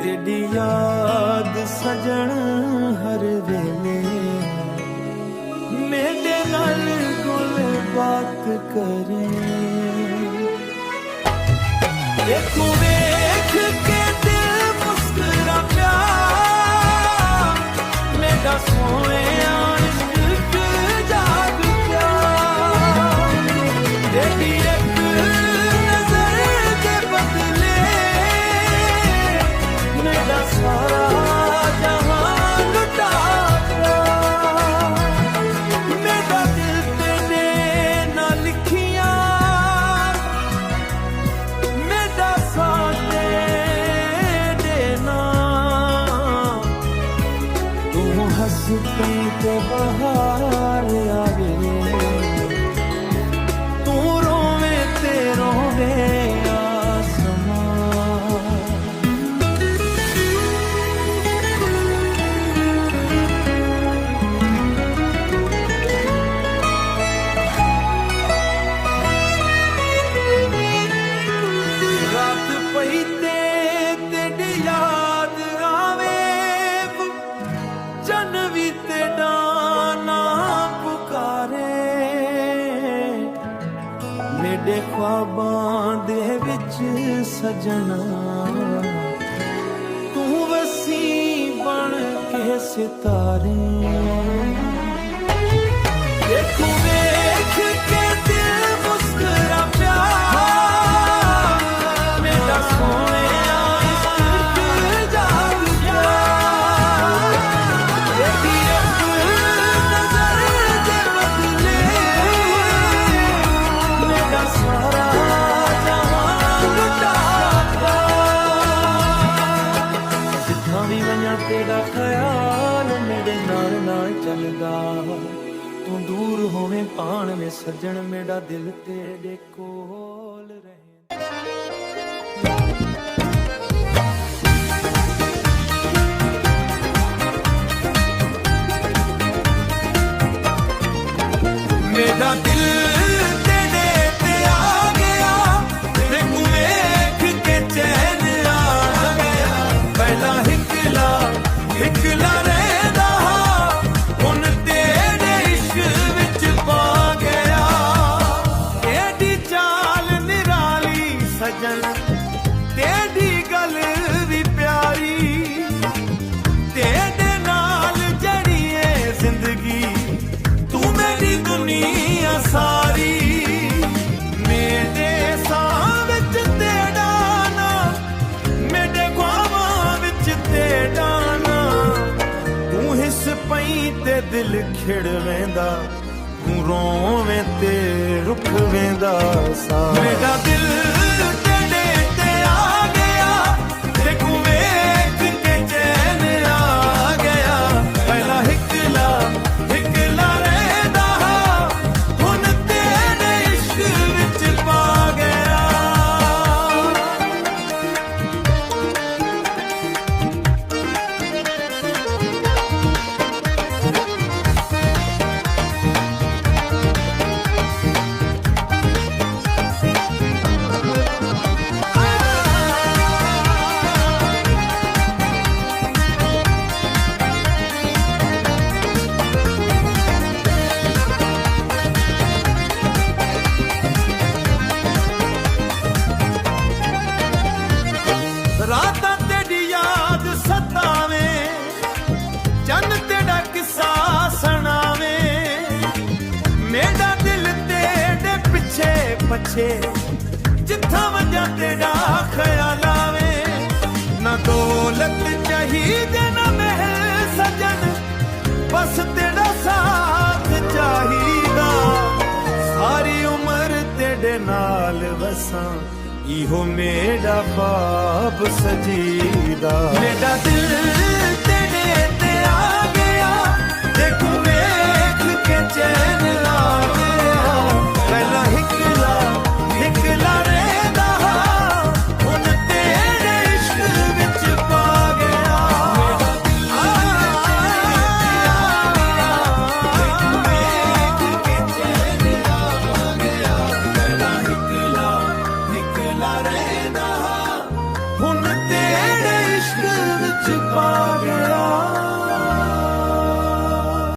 तेरी याद सजन हर वेले मेरे नाल कोल बात करे। देखो देख के दिल मुस्कुरा प्या मेरा सोने इश्क जाग प्या। तेरी एक नजर के बदले मेरा सारा जहां लुटा प्या। मेरा दिल तेरे नाल लिखिया मेरा साथ देना। तू हंस पे तो बहार आवे तू रोवे ते रोवे आसमां। रात पई ते तेरी याद आवे चन भी तेरा नाम पुकारे। मेरे ख्वाबां दे विच सजना तू वसी बन के सितारे। देखो देख के दिल मुस्कुरा प्या मेरा सोने इश्क जाग प्या। तेरी एक नजर के बदले मेरा सारा जहां लुटा प्या। जित्थां भी वञां तेरा ख्याल मेरे नाल चलदा। तू दूर होवे पाण में सजन मेरा दिल तेरे कोल रहे। मेरा दिल तेरे ते आ गया तेनू वेख के चैन आ गया। पहला हिकला रहदा हुण तेरे इश्क विच पा गया। तेरी चाल निराली सजन तेरी गल भी प्यारी। तेरे नाल जड़ी है जिंदगी तू मेरी दुनिया सारी। मेरे साह विच तेरा ना मेरे ख्वाबां विच तेरा ना। तू हिस पई ते दिल खिड़ वेंदा तू रोवे ते रुक वेंदा सा। मेरा दिल तेरे ते आ गया देखू वेख के चैन आ गया। पहला हिकला रहदा हुण तेरे इश्क विच पा गया। रातां तेरी याद सतावे चन तेरा किस्सा सुनावे। मेरा दिल तेरे पिछे पछे जिथा वजा तेरा ख्याल आवे। ना दौलत चाहिए ना महल सजन बस तेरा साथ चाहिदा। सारी उम्र तेरे नाल वसां इहो मेरा ख्वाब सजीदा। मेरा दिल